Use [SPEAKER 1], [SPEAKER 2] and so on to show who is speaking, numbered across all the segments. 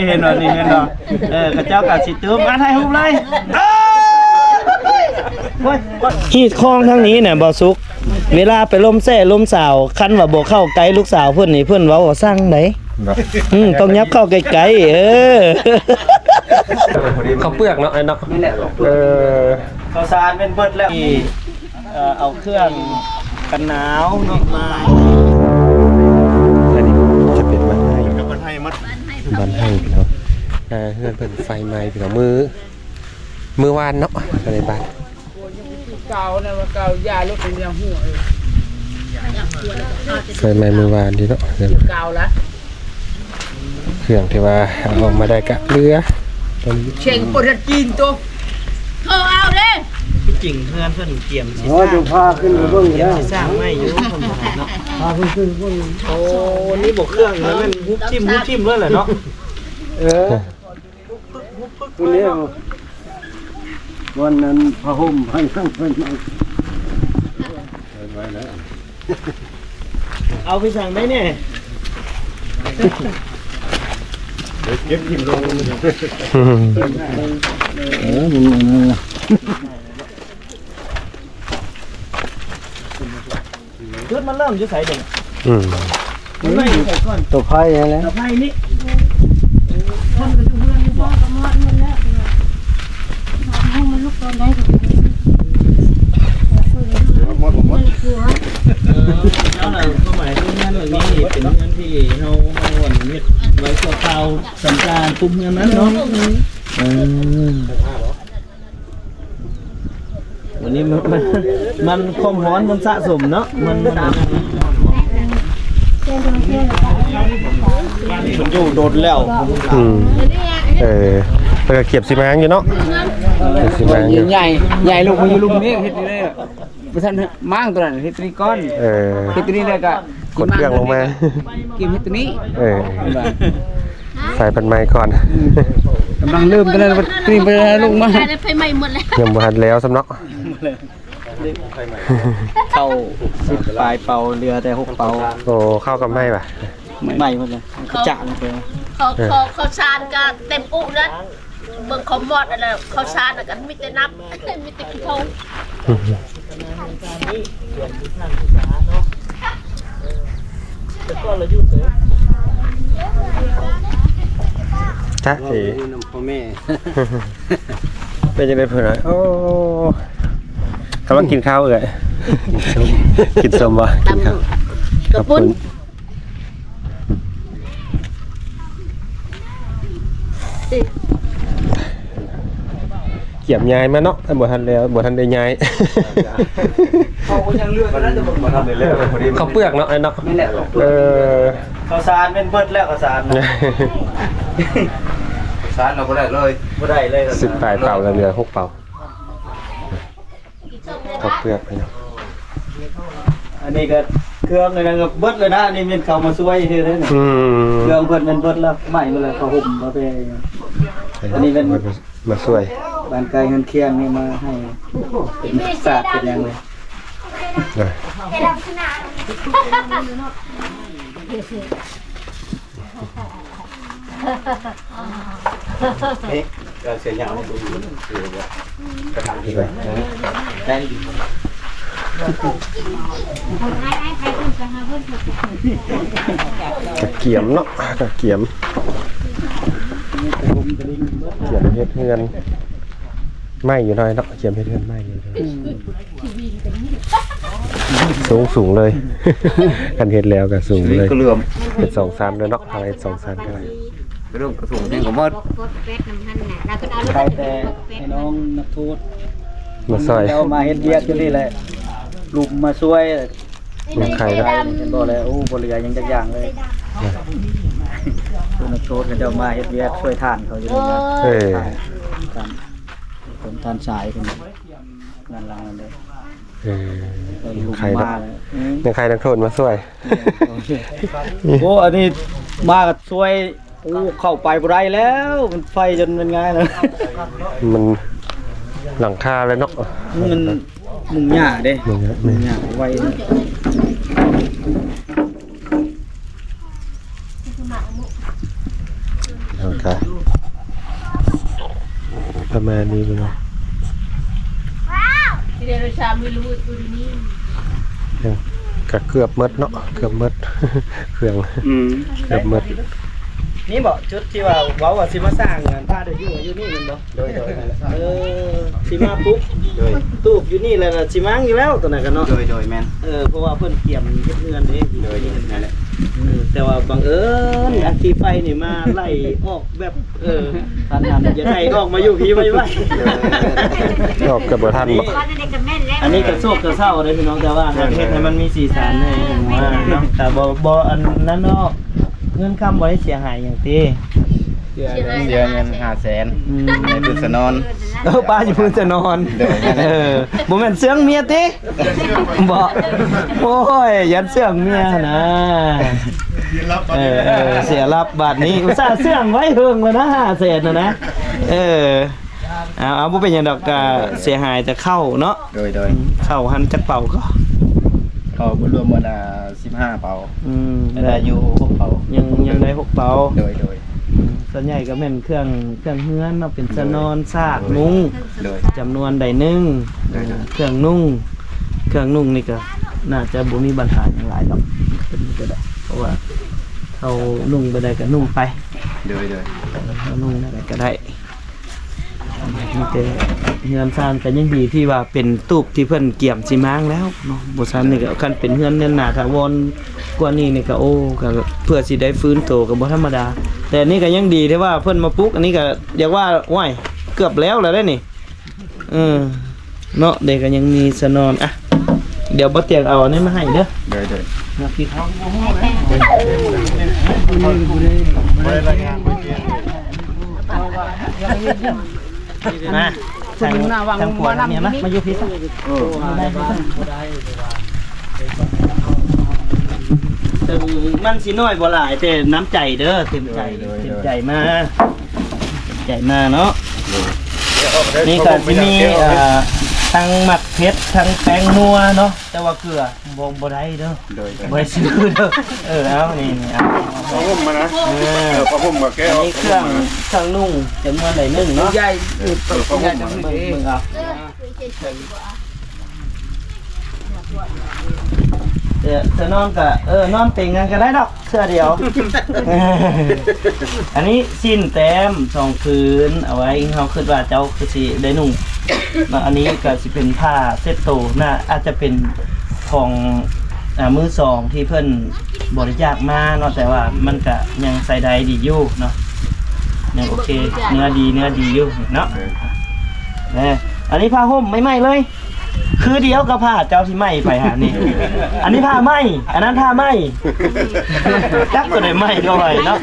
[SPEAKER 1] เห็นหน่อยนี่เห็นหน่อยกระเจ้ากับสิตื้มมาให้หุบเลยขีดคลองทั้งนี้เนี่ยบ่สุกเวลาไปล้มแซ่ล้มสาวคันว่าบ่เข้าไกลลูกสาวเพิ่นนี่เพิ่นเว้าว่าสร้างไดต้องยับเข้าไกลๆ
[SPEAKER 2] เขาเปลือกเนาะไอ้เนาะ
[SPEAKER 1] ข้าวสารเป็นเบิดแล้วเอาเครื่องกันหนาวเนาะมา
[SPEAKER 2] อันนี้จะเป็นบ้านให้บ้านให้มัดบ้านให้พี่น้องเพื่อนเพิ่นไฟไหม้พี่น้องมือวานเนาะในบ้าน
[SPEAKER 3] เก่านะว่าเก่ายาลดเป็นยาหัว
[SPEAKER 2] ไฟไหม้มือวานดีเนาะ
[SPEAKER 3] เก่าละ
[SPEAKER 2] เครื่องที่ว่าเอามาได้กะเรือ
[SPEAKER 3] เชงปวดจีนตัวเอาเด้
[SPEAKER 1] ที่จริงเพื่อนเตรียมสิ
[SPEAKER 4] จะพาขึ้นไปเบิ่งได้
[SPEAKER 1] สร้างไม่อยู่คนเนาะพาขึ้นเบิ่งโอ้นี่บ่เครื่องแล้วมันฮุบทิ่มเลยแหละเนาะ
[SPEAKER 4] คุณเนี่ยวันนั้นพระห่มให้ตั้งเป็น
[SPEAKER 1] เอาไปสั่งได้เนี่ย
[SPEAKER 4] เก็บทิ่มลง
[SPEAKER 1] มันเริ่มจะใส่เด็กมันไม่อยู่ใส่ก้อน
[SPEAKER 4] ตัวไผ่อะไร
[SPEAKER 1] ตัวไผ่นี่คนกระจุกเพื่อนนี่บอกกระมอดมันแล้วห้องมันลุกตอนไหนหมดแล้วเราก็หมายถึงงานแบบนี้เป็นงานที่เราวันนี้ไว้ตัวข่าวสัญญาณกลุ่มงานนั้นเนาะวันนี้มันความร้อนมันสะสมเนาะมันอยู่โดดแล้ว
[SPEAKER 2] ไปเก็บสีแมงอยู่เนาะ
[SPEAKER 3] สีแมงใหญ่ลูกมันอยู่ลุมนี้เฮ็ดนี่บ่ทันมั่งตัวนั้นเฮ็ดนี่ก้อนเฮ็ดนี่แล้วก็
[SPEAKER 2] กดเครื่องลงมา
[SPEAKER 3] กินเฮ็ดนี่
[SPEAKER 2] ใส่พันไม้ก่อน
[SPEAKER 3] กำลังเริ่มกันแล้วตีไปลงมา
[SPEAKER 5] ไฟใหม่หมดแล้ว
[SPEAKER 2] ยังบ่ทันแล้วสำเนาะ
[SPEAKER 1] เข้า10ปลายเป่าเรือแต่6เป่า
[SPEAKER 2] โอ้เข้ากับไม้ป่ะ
[SPEAKER 1] ใหม่หมดเลยจ่าเลย
[SPEAKER 5] เขาชานก็เต็มอุนั้นเบิ่งเขาหมดอะไรเขาชานกันมีแต่นับมีแต่ขี้ทง
[SPEAKER 2] จ้าเอ๋
[SPEAKER 4] พ่อแม่
[SPEAKER 2] เป็นยังไงเพื่อนโอ้กำลังกินข้าวเลยกินส้มวะกินข้าว
[SPEAKER 5] กระปุ้น
[SPEAKER 2] เกี่ยมยายมาเนาะบ่ทันแล้วบ่ทันได้ยาย
[SPEAKER 3] เขายังเลือกกันจะบ่ทันได้แล้ว
[SPEAKER 2] เขาเปลือกเนาะไอ้เนาะ
[SPEAKER 1] ข้าวสารเป็นเบิดแล้วข้าวสาร
[SPEAKER 4] สารเราบ่ได้เลย
[SPEAKER 2] 10ปลายเป่าแล้วเหลือ6เป่าเขาเปลือกไปเนาะ
[SPEAKER 1] อันนี้ก็เครื่องเลยนะเบิดเลยนะนี่เป็นเขามาช่วยคือได้เครื่องเพิ่นเป็นเบิดแล้วใหม่มาเลยเขาห่มมาไปอันนี้เป็น
[SPEAKER 2] มาช่วย
[SPEAKER 1] บ้านไกลเงินเคียงนี่มาให้เป็นศาสตร์เป็นยังไง
[SPEAKER 4] เราเสียยาวดูกระถางที่ไป
[SPEAKER 1] ได้ดี
[SPEAKER 2] กระเกียมเนาะกระเกียมเฮ็ดเฮือนไม่อยู่หน่อยเนาะเกียมเฮ็ดเฮือนไม่อยู่สูงเลยกันเฮ็ดแล้วก็สูงเลยเป็น2-3เลยเนาะอะไร2-3ก็ได้
[SPEAKER 4] เรื่องกระสูงแห่งของมด
[SPEAKER 1] ใครแต่ให้น้องนักโทษ
[SPEAKER 2] มาซอย
[SPEAKER 1] เจ้ามาเฮ็ดเวียกอยู่นี่แหละลุมมาช่วย
[SPEAKER 2] มาใครได้
[SPEAKER 1] เห็นบ่แล้วโอ้บ่เหลือยังจักอย่างเลยนักโทษเจ้ามาเฮ็ดเวียกช่วยทานเขาอยู่นี่ผมทานสายคนนั่นล่ะนั่นเลย
[SPEAKER 2] ใครยังใครนักโทษมาช่วย
[SPEAKER 1] โอ้อันนี้มาก็ช่วยโอ้เข้าไปบ่ได้แล้วมันไฟจนมันง่ายเลย
[SPEAKER 2] มันหลังคาเลยเนาะ
[SPEAKER 1] มันมุงหญ้าเด้มุงหญ้าไว้
[SPEAKER 2] โอเคประมาณนี้พี่น้อง
[SPEAKER 5] ที่เรียนวิชาไม่รู้ตัวนี้
[SPEAKER 2] ก็เกือบหมดเนาะเกือบหมด เครื่องเกือบหมด
[SPEAKER 1] นี่บอกจุดที่ว่าเว้าว่าสิมาสร้างงานผ้าเดี๋ยวอยู่นี่แมันบ่โดยสิมาปุ๊บตูบอยู่นี่แล้วน่ะสิมังอยู่แล้วตัวนั้นกันเนาะโดยแม่นเพราะว่าเพิ่นเกี่ยมเฮ็ดเงินเด้โดยนั่นแหละแต่ว่าบังเอิญอันที่ไฟนี่มาไล่ออกแบบทันอย่าไล่ออกมาอยู่พี่ไว้
[SPEAKER 2] ออกกับบ่ทันบ่
[SPEAKER 1] อันนี้ก็โซกก็เศร้าเด้พี่น้องแต่ว่าเฮ็ดให้มันมีสีสันให้ว่าเนาะแต่บ่อันนั้นเนาะเงินคำบ่ได้เสียหายอย่างตี
[SPEAKER 3] เดือนเงิน500,000ในพื้นสนอน
[SPEAKER 1] ป้าอยู่พื้นจะนอนบ่แม่นเสื่องเมียติบ่โอ้ยยันเสื่องเมียนะเสียรับบาทนี้อุตส่าห์เสื่องไว้เฮิงแล้วนะ500,000นะเอาบ่เป็นหยังดอกก็เสียหายแต่เข้าเนาะ
[SPEAKER 3] โดย
[SPEAKER 1] เข้าหันจักเป่าก็
[SPEAKER 3] เขารวมหมด15เป่าได้อยู่6เป่า
[SPEAKER 1] ยังได้6เป่า
[SPEAKER 3] โดย
[SPEAKER 1] ส่วนใหญ่ก็แม่นเครื่องเฮือนเนาะเป็นสนอนซากนุ้งจำนวนใดนึงเครื่องนุ่งนี่ก็น่าจะบ่มีปัญหาหยังหลายดอกเป็นก็ได้เพราะว่าเขานุ่งไปได้ก็นุ่งไป
[SPEAKER 3] โดย
[SPEAKER 1] นุ่งได้ก็ได้มีแต่เฮือนซ่านก็ยังดีที่ว่าเป็นตูบที่เพิ่นเกี่ยมสิม้างแล้วเนาะบ่ซั่นนี่ก็คันเป็นเฮือนแน่นหนาถาวรกว่านี้นี่ก็โอ้ก็เพื่อสิได้ฟื้นโตก็บ่ธรรมดาแต่นี่ก็ยังดีที่ว่าเพิ่นมาปลุกอันนี้ก็เรียกว่าโอ้ยเกือบแล้วได้นี่เนาะเด็กก็ยังมีสนอนอ่ะเดี๋ยวบ่เตียงเอาอันนี้มาให้เด้อนะพี่เขามาทางผัวเมียมาอยู่พี่ซะถึงมันสิน้อยบ่หลายแต่น้ำใจเด้อเต็มใจมาเนาะนี่ก็สิมีทั้งหมักเพชรทั้งแป้งนัวเนาะแต่ว่าเกลือบ่ได้เด้อบ่ได้ซื้อเด้อเอานี่เอา
[SPEAKER 4] พอห่มมานะพอห่มมาแก้ว
[SPEAKER 1] นี่เครื่องนุ่งจำนวนใดนึงเนาะใหญ่ใหญ่จังเลยเอาเธอนอนก็นอนเต็งกันก็ได้ดอกเสื้อเดียวอันนี้สิ้นแต้ม2คืนเอาไว้เฮาคิดว่าเจ้าคือสิได้นุ่งอันนี้ก็สิเป็นผ้าเซ็ตโตน่าอาจจะเป็นของมือ2ที่เพิ่นบริจาคมาเนาะแต่ว่ามันก็ยังใส่ได้ดีอยู่เนาะยังโอเคเนื้อดีอยู่เนาะอันนี้ผ้าห่มไม่เลยคือเดียวกับผ้าเจ้าที่ไหม้ไปหานี่อันนี้ผ้าไหม้อันนั้นผ้าไหม้จักก็ได้ไหม้ด้วยเนาะ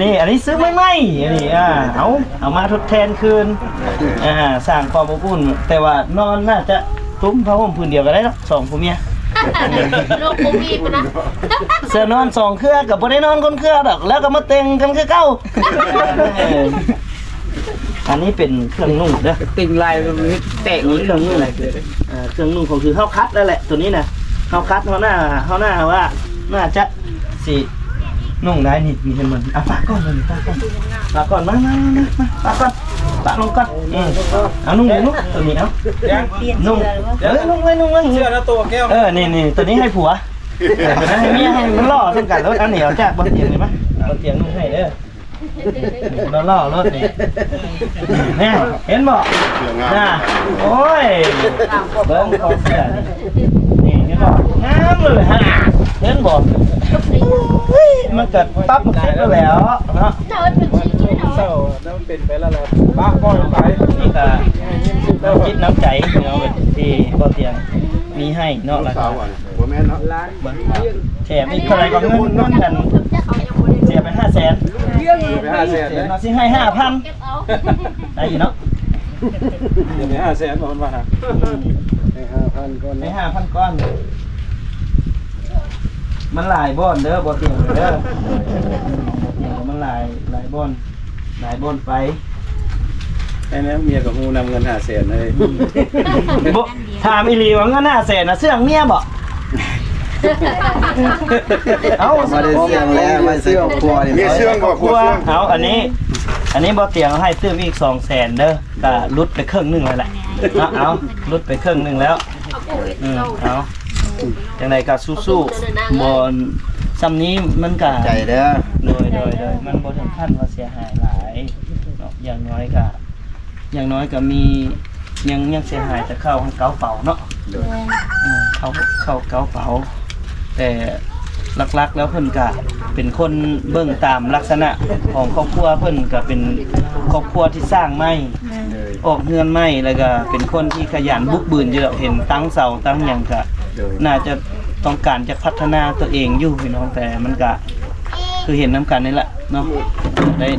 [SPEAKER 1] นี่อันนี้ซื้อไม่ไหม้อันนี้เอามาทดแทนคืนสร้างความอบอุ่นแต่ว่านอนน่าจะตุ้มผ้าห่มพื้นเดียวกันได้เนาะ2ผัวเมีย
[SPEAKER 5] โลกบ่มีปะนะ
[SPEAKER 1] เสื้อนอน2เครือกับบ่ได้นอนคนเครือดอกแล้วก็มาเต็งกันคือเก่าอันนี้เป็นเครื่องนุ่งเด้อ
[SPEAKER 3] ติ่งลายแตก
[SPEAKER 1] เครื่องนุ่งอะไรเครื่องนุ่งของคือข้าวคัดแล้วแหละตัวนี้นะข้าวคัดเขาหน้าว่าน่าจะสินุ่งได้นี่มีเหมือนปากก่อนเลยปากก่อนมาปากก่อนปากลงก่อนเอานุ่งตัวนี้เอานุ่งนุ่งเลยเชื่อนะตัวแก้วนี่ตัวนี้ให้ผัวให้เมียให้มันล่อเช่นกันแล้วอันนี้เอาจากบนเตียงเลยมั้ยบนเตียงนุ่งให้เด้อล่อรถนี่แน่เห็นบ่น่ะโอ้ยเบิ้งคอเสียนี่เห็นบ่งามเลยฮะเห็นบ่มันเกิดปั๊บมันเสร็จแล้วเนาะ
[SPEAKER 4] เศร้าแล้วมันเป็นไปแล้วล่ะป้าพ่อไป
[SPEAKER 1] นี่ก็คิดน้ำใจเนาะที่บ่เตียงมีให้เนาะล่ะครับ
[SPEAKER 4] บ่แม่นเนาะ
[SPEAKER 1] แถมอีกเท่าไหร่ก็เงินกันเสียไป500,000เราสิให้ 5,000 ได้อยู่เนาะ
[SPEAKER 4] เดี๋ยวไป500,000บ่มันว่าให้5,000ก่อน
[SPEAKER 1] ให้ 5,000 ก้อนมันหลายบ่อนเด้อบ่เตียงเด้อมันหลายบ่อนไป
[SPEAKER 4] ไอ้แม่เมียกับฮู้นำเงิน500,000เลย
[SPEAKER 1] บ่ถามอีหลีว่าเงิน500,000น่ะเสื้อเมียบ่ เอา
[SPEAKER 4] มาได้เสียงแล้วมาซื้อครอบครัวนี่
[SPEAKER 6] มีเชื่องบ่
[SPEAKER 1] ครัวเอาอันนี้บ่เตียงให้ตื้มอีก200,000เด้อก็ลุดไปครึ่งนึงแล้วแหละเอาลุดไปครึ่งนึงแล้วเอาจังไดก็สู้ๆบ่ซ้ำนี้มันก็
[SPEAKER 4] ใจเด้อ
[SPEAKER 1] โดยมันบ่ถึงขั้นว่าเสียหายหลายเนาะอย่างน้อยก็มียังเสียหายแต่เข้าเกาเป๋าเนาะเข้าเกาเป๋าแต่หลักๆแล้วเพิ่นก็เป็นคนเบิ่งตามลักษณะของครอบครัวเพิ่นก็เป็นครอบครัวที่สร้างไม้ออกเฮือนไม้แล้วก็เป็นคนที่ขยันบุกบืนอยู่แล้วเห็นตั้งเสาตั้งหยังก็น่าจะต้องการจะพัฒนาตัวเองอยู่พี่น้องแต่มันก็คือเห็นน้ำกันนี่แหละเนาะ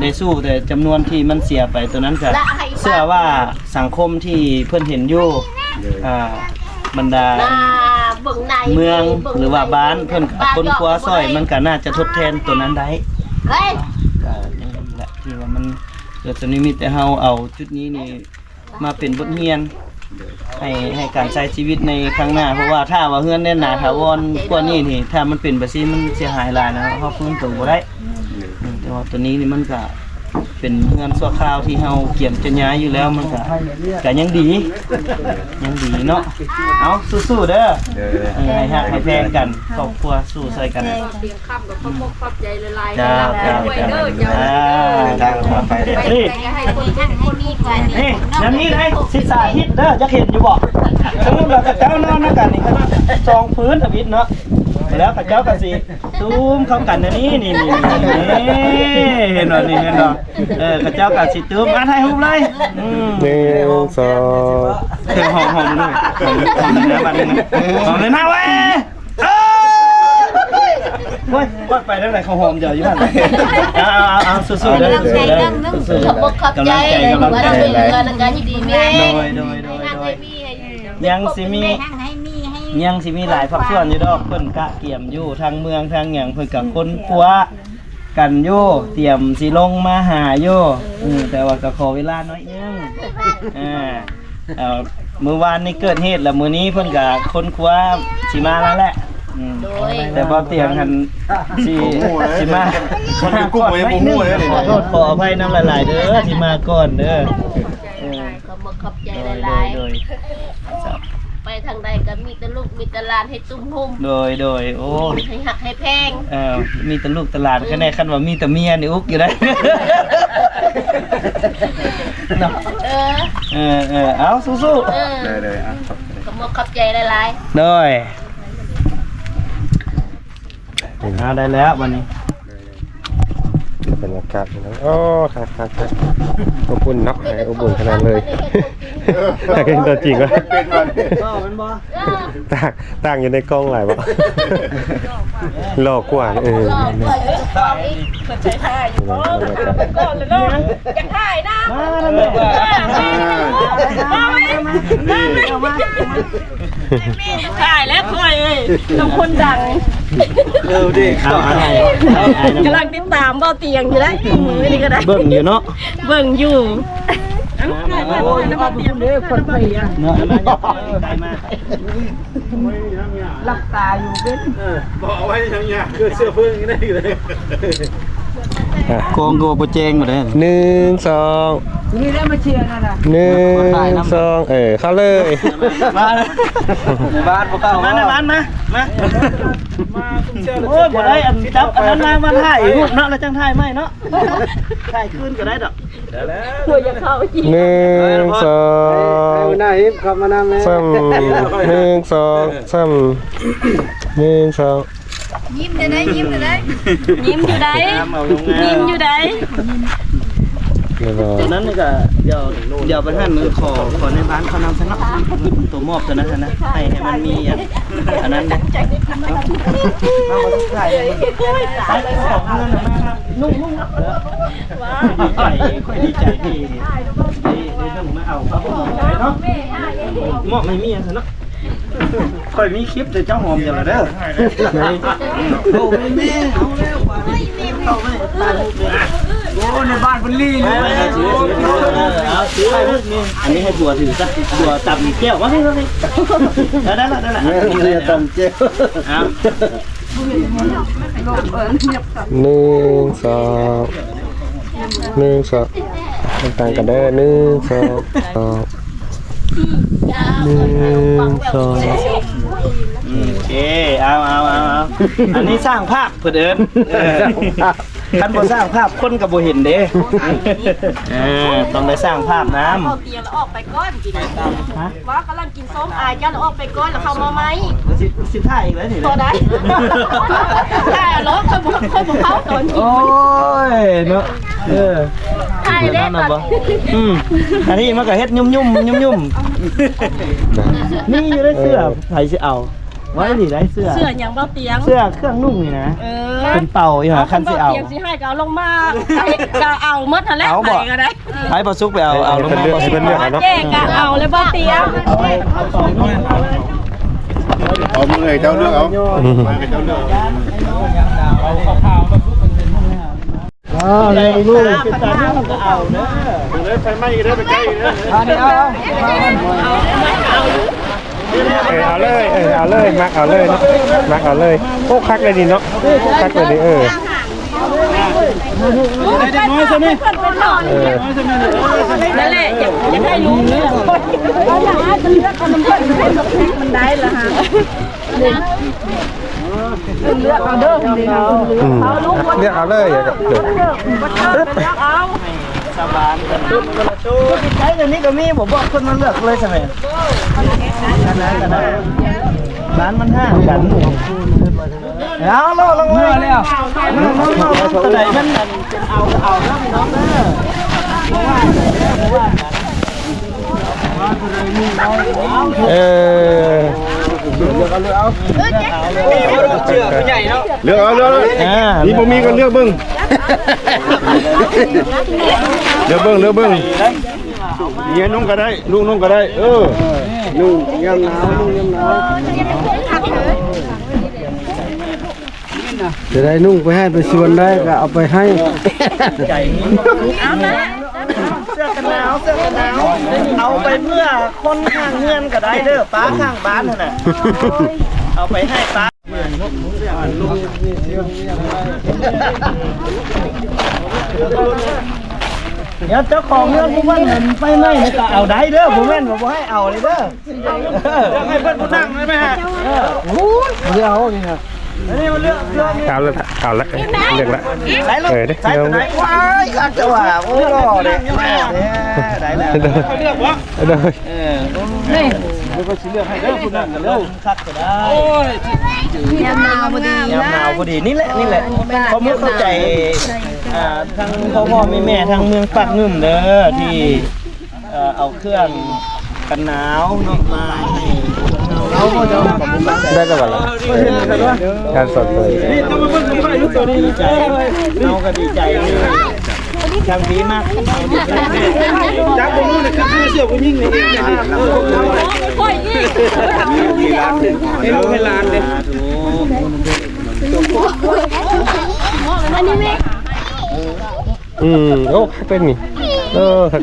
[SPEAKER 1] ได้สู้แต่จำนวนที่มันเสียไปตัวนั้นก็เชื่อว่าสังคมที่เพิ่นเห็นอยู่บรรดาเมืองหรือว่าบ้านเพิ่นคนครัวซอยมันก็น่าจะทดแทนตัวนั้นได้ก็อย่างนี้แหละที่ว่ามันเกิดสนิมิตแต่เฮาเอาจุดนี้นี่มาเป็นบทเรียนให้การใช้ชีวิตในครั้งหน้าเพราะว่าถ้าว่าเฮือนแน่นหนาถาวรกว่านี้นี่ถ้ามันเป็นแบบนี้มันเสียหายหลายนะเฮาฟื้นตัวบ่ได้แต่ว่าตัวนี้นี่มันก็เป็นเฮือนชั่วคราวที่เฮาเกี่ยมจะย้ายอยู่แล้วมันก็ยังดีเนาะเอาสู้ๆเด้อให้ฮักให้แพงกันครอบครัวสู้ใส่กันจ้านี่นั่นนี่ไงศิษาฮิตเด้อจะเห็นอยู่บ่สมมุติเราจะเจ้านอนนะกันนี่ก็จองพื้นทวิตเนาะแล้วกับเจ้ากันสิซูมเข้ากันนะนี่เห็นบ่นี่เห็นบ่กับเจ้ากันสิตุ้มให้ฮุบเลย
[SPEAKER 2] 1 2
[SPEAKER 1] หอมด้วยหอมนะบัดนี้หอมเลยนะเว้ยวัดไปเท่าไหร่เขาหอมเดี๋ยวอยู่บ้านเอาสู้ๆเด้อสู้ๆขอบใจกำลังใจดีแม่โดยยังสิมีหลายภาคส่วนอยู่ดอกเพิ่นกะเกี่ยมอยู่ทางเมืองทางหยังเพิ่นกับคนครัวกันอยู่เตรียมสิลงมาหาอยู่แต่ว่าก็ขอเวลาน้อยนึงมื้อวานนี้เกิดเหตุแล้วมื้อนี้เพิ่นก็คนครัวสิมาแล้วแหละแต่บ่เตียงหันสิมา
[SPEAKER 6] คนเป็นกุ้งไว้บ่ฮู้เลย
[SPEAKER 1] ขอโทษขออภัยนำหลายๆเด้อที่มาก่อนเด้อ
[SPEAKER 5] ก็บ่ขอบใจหลายๆไปทางใดก็มีแต่ลูกมีแต่หลานให้ตุ้มหุ่ม
[SPEAKER 1] โดยโอ้
[SPEAKER 5] ให้หักให้แพง
[SPEAKER 1] มีแต่ลูกแต่หลานแค่ไหนคันว่ามีแต่เมียนี่อุกอยู่ได้เนาะเอาสู้ๆ
[SPEAKER 6] เลย
[SPEAKER 5] ก็บ่ขอบใจหลาย
[SPEAKER 1] ๆโดยได้แล้ววันนี้
[SPEAKER 2] บรรยากาศนะโอ้ครับขอบคุณเนาะอบอุ่นขนาดเลยแต่ก็ตัวจริงวะ
[SPEAKER 1] มันบ่
[SPEAKER 2] ต่างอยู่ในกล้องหลายบ่หลอกกว่า
[SPEAKER 5] ใช้ท่าอยู่ก่อนเลยเนาะจะถ่ายนะถ่ายแล้วค่อยต้องคนดัง
[SPEAKER 1] ดิเอาอะไร
[SPEAKER 5] กำลังติดตามเบาเตียงอยู่แล้วมือนี่ก็ได้
[SPEAKER 1] เบิ่งอยู่เนาะ
[SPEAKER 5] เบิ่งอยู่
[SPEAKER 3] หลับตาอยู่เป็น
[SPEAKER 6] บอกเอาไว้อย่างเงี้ยคือเสื้อเพิ่งได้เลย
[SPEAKER 1] โกงโกโปรเจงหมดเลย
[SPEAKER 2] 1 2
[SPEAKER 3] นี่ได้มาเชียร์นั่นน่ะ
[SPEAKER 2] 1 2เข้าเลย
[SPEAKER 1] มาบ้านพวกเขามาโอ้ยบ่ได้อันจับอันนั้นมาถ่ายรูปเนาะแล้วจังถ่ายไม่เนาะถ่ายคืนก็ได้ดอก
[SPEAKER 5] หัวจะเข้าจริง
[SPEAKER 2] 1 2
[SPEAKER 4] หน้าฮิปเข้ามาหน้าแม่
[SPEAKER 2] 1 2 3 1 2
[SPEAKER 5] ยิ้มได้ยิ้มอยู่ได้
[SPEAKER 1] ตอนนั้นนี่ก็เดี๋ยวไปท่านขอในบ้านเขานำซะเนาะตัวมอบตัวนั้นนะให้มันมีอันนั้นเลยเอามาใส่ของเงินมานุ่งค่อยดีใจที่ได้ต้องมาเอาครับเนาะมอบไม่มีอันซะเนาะค่อยมีคลิปแต่เจ้าหอมอย่างไรเด้อโอ้แม่เอาแล้วเข้าไม่ตายเลยโอ้
[SPEAKER 3] ในบ้านเพิ่นลี่อยู่
[SPEAKER 1] เอาถือไปนี่อันนี้ให้ผัวถือซะผัวจับมีแก้วมาให้เขาเลยได้ละ
[SPEAKER 4] เรียตำเจ้า
[SPEAKER 1] เอา
[SPEAKER 2] 1 2 ต่างกันเด้อ1 2 1 2
[SPEAKER 1] โอเคเอาอันนี้สร้างภาพเพื่อเดินท่านบ่สร้างภาพคนกับบ่เห็นเด้ต้องได้สร้างภาพน้ำ
[SPEAKER 5] เอาเตียงแล้วออกไปก้อนกินว่ากำลังกินส้มอายจ้าแล้วออกไปก้อนแล้วเข้ามาไหม
[SPEAKER 1] สิท่าอีกแล้วนี่
[SPEAKER 5] พอได้ได้รถค่อยบอกเขาตอนกิน
[SPEAKER 1] โอ้ยเนาะ
[SPEAKER 5] ใช่เด้ตอน
[SPEAKER 1] อันนี้มันก็เฮ็ดยุ่มนี่อยู่ได้เสื้อไผสิเอาไว้นี่ได้เสื้อ
[SPEAKER 5] เสื้ออย่างเบาเตียง
[SPEAKER 1] เสื้อเครื่องนุ่งนี่นะเป็นเป่าอยู่หาคันสิเอา
[SPEAKER 5] เตียงสิให้ก็เอาลงมาก็เอาหมดนั่นแหละไปก็ได้
[SPEAKER 1] ไผบ่ซุกไปเอาลงมาบ่ซุก
[SPEAKER 5] เจ๊ก็เอาเลยเบาเตียง
[SPEAKER 6] เอามือให้เจ้าเลือกเอามาให้เจ้าเลือก
[SPEAKER 1] เลยลูกเป็นตาเนื้อก็เอาเด้อ
[SPEAKER 6] เลยไฟไหม้กันได้ไปใกล้นะ
[SPEAKER 2] เอาเลยมักเอาเลยเนาะมักเอาเลยโคกคักเลยดิเนาะคักเลยดิ
[SPEAKER 5] ได้น้อยใช่ไหมนั่นแหละอย่าให้รู้เรื่องมันได้ละฮะเลือกเอาเด้อเอาลูก
[SPEAKER 2] เลือกเอาเลย
[SPEAKER 5] เลือกเอา
[SPEAKER 1] สบานกันตุ๊บกันละตู้ใช้เดี๋ยวนี้ก็มีผมบอกคนมาเลือกเลยใช่ไหมกันนะร้านมันห้างกันเอาโลลงเลยแล้วตัวไหนมันเอาแล้วน้องเด้อเชื่อผู้ใหญ่เนาะ
[SPEAKER 6] เลือกเอานี่บ่มีก็เลือกเบิ่งเลือกเบิ่งเงี้ยนุ่งก็ได้ลูกนุ่งก็ได้
[SPEAKER 4] นุ่งยำหนาวนุ่งยำหนาวจะได้นุ่งไปให้ไปชวนได้ก็เอาไปให้
[SPEAKER 1] ใจเสื้อกันหนาวเอาไปเพื่อคนข้างเงื่อนก็ได้เด้อป้าข้างบ้านนั่นน่ะเอาไปให้ป้าเดี๋ยวเจ้าของเรื่องผู้ว่าเห็นไฟไหม้นี่ก็เอาได้เด้อผมแม่นบอกให้เอาเลยเด้อให้เพื่อนผู้นั่งได้ไหมฮะ
[SPEAKER 4] เดี๋ยวนี่ครับ
[SPEAKER 1] นี่มันเรื่อง
[SPEAKER 2] เอาละเลือกละ
[SPEAKER 1] ใส่รถใส่ตัวไหนว้ายอาจจะว่าโอ้รอเด็กได้แล้วเลือกวะนี่แล้วก็เลือกให้เด้อผู้นั่งกันเด้อคักก็ได้
[SPEAKER 5] ยามหนาวพอดี
[SPEAKER 1] นี่แหละเพราะมุกเข้าใจทั้งพ่อแม่ทั้งเมืองปักงึมเด้อที่เอาเครื่องกันหนาวมาให้เราก็จะ
[SPEAKER 2] ได้แล้วล่ะการสดเลย
[SPEAKER 1] นี่ต้องมาเบิ่งกันว่าอายุตัวนี้ดีใจเราก็ดีใจทางดีมากจับตรงนู้นเลยคือเสื้อผู้หญิงนี่
[SPEAKER 5] ค่อยยิ่ง
[SPEAKER 1] มีร้านนึงให้ลูกให้ร้านเด้
[SPEAKER 5] อันนี้ไหม
[SPEAKER 2] โอ้เป็นนี่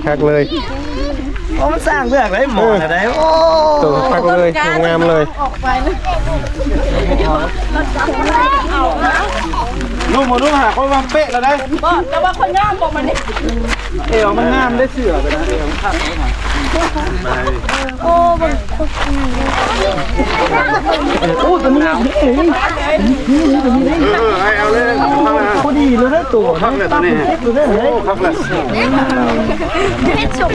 [SPEAKER 2] คักเลย
[SPEAKER 1] โอ้มันสร้างเรื่องอะไรหมดอะไรโอ้
[SPEAKER 2] ตัวคักเลยงามเลย
[SPEAKER 1] ลูกหมดลูกหาคนวางเป๊ะแล้วได้
[SPEAKER 5] ก็แต่ว่าคนงามบอกมันนี่
[SPEAKER 1] เอวมันงามได้เสือไปนะเอวมันขัด
[SPEAKER 5] โอ้บัง
[SPEAKER 1] โอ้ตัวนี้
[SPEAKER 6] ให้เอาเลย
[SPEAKER 1] พอดีเลยนะตัว
[SPEAKER 6] พักเลยตัวนี้พักเลย
[SPEAKER 5] เพชรสุก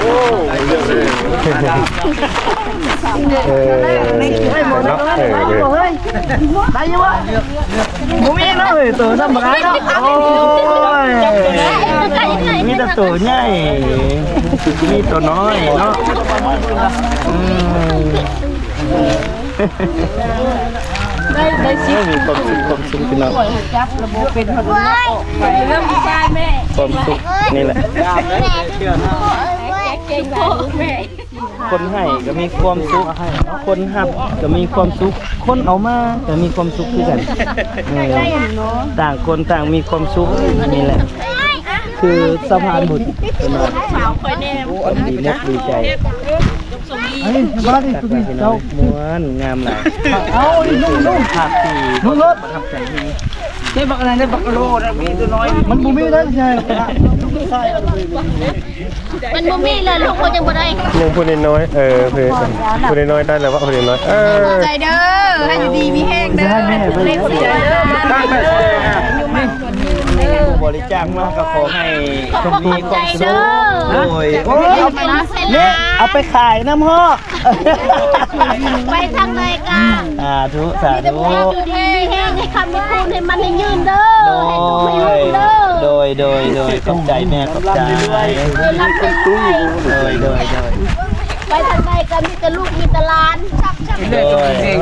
[SPEAKER 1] ได้หมดแล้วได้ยังวะมุ้งเนาะตัวธรรมดาเนาะโอ้ยมีแต่ตัวใหญ่มีตัวน้อยเนาะ
[SPEAKER 5] ได้ชิม
[SPEAKER 1] มีความสุขพี่น้อง
[SPEAKER 5] จับระบบเป็นพอดีเริ่มใช่แม่
[SPEAKER 1] ความสุขนี่แหละ
[SPEAKER 5] เก่งไปแม่
[SPEAKER 1] คนให้ก็มีความสุขคนหับก็มีความสุขคนเอามาก็มีความสุขคือกันต่างคนต่างมีความสุขนี่แหละ คือสะพานบุญ
[SPEAKER 5] สาวคอยแน่
[SPEAKER 1] ดีมากดีใจ
[SPEAKER 4] ไอ้บ้านนี่ตุ้ยเจ้า
[SPEAKER 1] ม้วนงามหลาย
[SPEAKER 4] เอาดินุ่ง
[SPEAKER 1] ภาพที่
[SPEAKER 4] นุ่งรถ
[SPEAKER 1] ประทับใจที่
[SPEAKER 3] ได้บักอะไรได้บักโลนะมีตัวน้อย
[SPEAKER 4] มันบ่มีได้ใช่
[SPEAKER 5] มันบ่มีเลยลูกเขายังบ่ได้
[SPEAKER 2] ยังพูดน้อยพูดน้อยได้แล้วว่าพูดน้อย
[SPEAKER 5] ใจเด้อให้อยู่ดีมีแห้งเด้อเล่นใจเด้อ
[SPEAKER 1] ผู้บริจาคมาก็ขอให้คนมีความสุขโดย
[SPEAKER 5] เอาไปละเสร็จแล้ว
[SPEAKER 1] เอาไปขายน้ำฮอก
[SPEAKER 5] ไปทางไหนกัน
[SPEAKER 1] สาธุสาธุ
[SPEAKER 5] อยู่ดีมีแห้งให้คำให้คูณให้มันให้ยืนเด้อให้ดูให้รุ่งเด้อ
[SPEAKER 1] โดยขอบใจแม่ขอบใจ
[SPEAKER 5] รับเป็นตุ้ย
[SPEAKER 1] โดย
[SPEAKER 5] ไปทางไหนกันมีแต่ลูกมีแต่หลานชัก
[SPEAKER 3] เล่นตัวเอง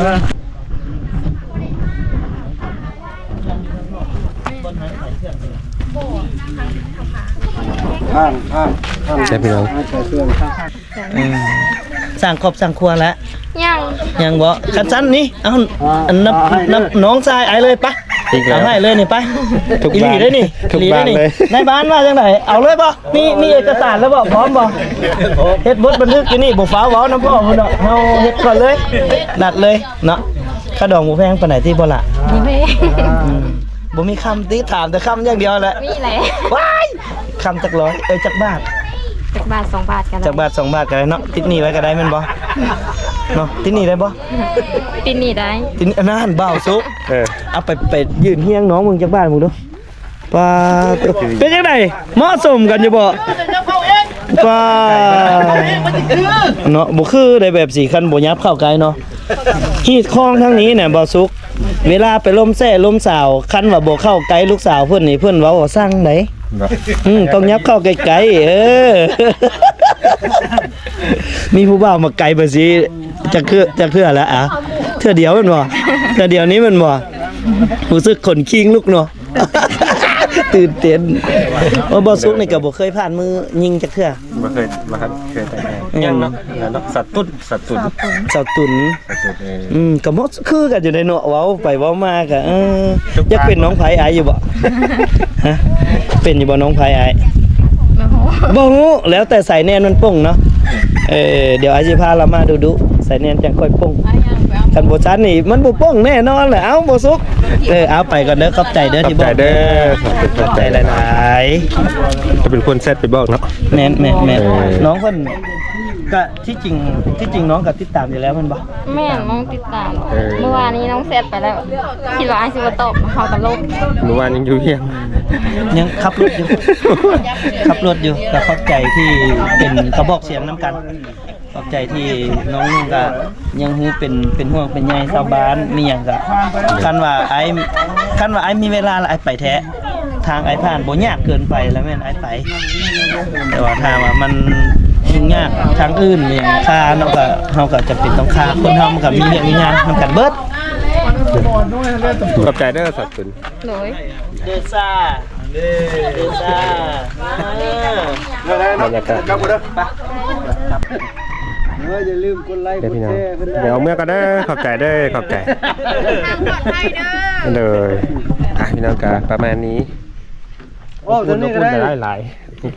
[SPEAKER 4] ข้างข้าง
[SPEAKER 2] ใช่พี่น้อง
[SPEAKER 4] ใส่เครื่องข้าง
[SPEAKER 1] สร้างครอบสร้างครัวแล้ว
[SPEAKER 5] ยัง
[SPEAKER 1] ยังบ่คันสั้นนี่เอาอันนับน้องชายไอ้เลยปะเอาให้เลยนี่ไปอีหลีได้นี่อีหลีได้นี่ในบ้านว่าจังไดเอาเลยบ่มีเอกสารแล้วบ่พร้อมบ่เฮ็ดบทบันทึกอยู่นี่บ่ฟ้าเว้าน้ำพ่อพุ่นเนาะเฮาเฮ็ดก่อนเลยนัดเลยเนาะค่าดอกบ่แพงปานไหนที่บ่ล่ะ บ่มีคำตีถามแต่คำอย่างเดียวแหละ
[SPEAKER 7] มีแหละ
[SPEAKER 1] ว้ายคำจักร้อยจักบาท
[SPEAKER 7] จากบาท2 บาทกัน
[SPEAKER 1] จักบาท2 บาทก็ได้เนาะติดหนี้ไว้ก็ได้แม่นบ่เนาะติดหนี้ได้บ่
[SPEAKER 7] ปีนี้ได้
[SPEAKER 1] ติดอันนั้นบ่าวซุก
[SPEAKER 2] เออ
[SPEAKER 1] เอาไปยืนเฮียงน้องมึงจักบ้านมึงดูป้าเป็นจังไดเหมาะสมกันอยู่บ่ป้าเนาะบ่คือได้แบบสีคันบ่ยับเข้าไกลเนาะฮีดคลองทางนี้เนี่ยบ่าวซุกเวลาไปล้มแซ่ล้มสาวคันว่าบ่เข้าไกลลูกสาวเพิ่นนี่เพิ่นเว้าว่าสั่งไดต้องยับเข้าไกลๆมีผู้บ่าวมาไกลบ่สิจักเทื่อแล้วอ่ะเทื่อเดียวแม่นบ่เทื่อเดียวนี้แม่นบ่รู้สึกขนคิงลุกเนาะ ตื่นเต้นว่าบ่ซุกนี่ก็บ่เคยผ่านมือยิงจักเทื่อ
[SPEAKER 2] มาเคยแต่ยังเนาะสัตว์ตุ่น
[SPEAKER 1] เจ้าตุน ก็บ่คือกันอยู่ในเนาะเว้าไปเว้ามาก็อยากเป็นน้องไผอายอยู่บ่ ฮะเป็นอยู่บ่น้องไผอายบ่ฮู้แล้วแต่สายแนนมันป่งเนาะเดี๋ยวอายสิพาเรามาดูสายแนนจังค่อยป่งกันบ่ชัดนี่มันบ่ป่งแน่นอนแหละเอ้าบ่ซุกเอาไปก่อนเด้อขอบใจเด้อที่บอกขอบใจหลายๆ
[SPEAKER 2] จะเป็นคนเซตไปบอกเนาะ
[SPEAKER 1] แม่น้องเพิ่นก็ที่จริงน้องก็ติดตามอยู่แล้วมันบ่
[SPEAKER 7] แม่น้องติดตามเมื่อวานนี้น้องเสร็จไปแล้วคิดว่าไอซิวตอบเขาตลก
[SPEAKER 2] เมื่อวานยังอยู่เพียง
[SPEAKER 1] ยังขับรถอยู่ ก็ขอบใจที่เป็นกระบอกเสียงน้ำกันขอบใจที่น้องก็ยังฮู้เป็นห่วงเป็นใยชาวบ้านมีหยังก็คันว่าไอ้มีเวลาแล้วไอ้ไปแท้ทางไอ้ผ่านบ่ยากเกินไปแล้วแม่นไอ้ไปแต่ว่าถ้าว่ามันยุ่งยากทางอื่นอย่างค่าเนาะก็เฮาก็จะเป็นต้องค่าคนเฮามันก็มีเรื่องมีงานนำกันเบิด
[SPEAKER 2] ขอบใจเด้อสัตว์ตุ่น
[SPEAKER 7] เลย
[SPEAKER 1] เดซ่า
[SPEAKER 2] บรรยากาศ
[SPEAKER 6] กลับบ่เด้อ
[SPEAKER 4] อย่าลืมกดไลค์
[SPEAKER 2] เดี๋ยว
[SPEAKER 4] กด
[SPEAKER 2] พี่น้อง
[SPEAKER 4] แชร์เพิ่นได้
[SPEAKER 2] เดี๋ยวเมื่อก็ได้ขอบใจเด้อขอบใจเลยพี่น้องกาประมาณนี้
[SPEAKER 4] โอ้ตัวนี้ก็ได้
[SPEAKER 2] หลาย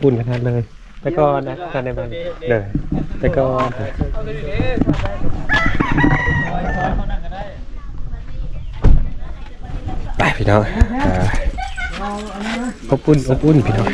[SPEAKER 2] ปุ่นขนาดเลยไปก่อนนะท่านในบ้านเลยไปก่อนไปพี่น้องอบอุ่นพี่น้อง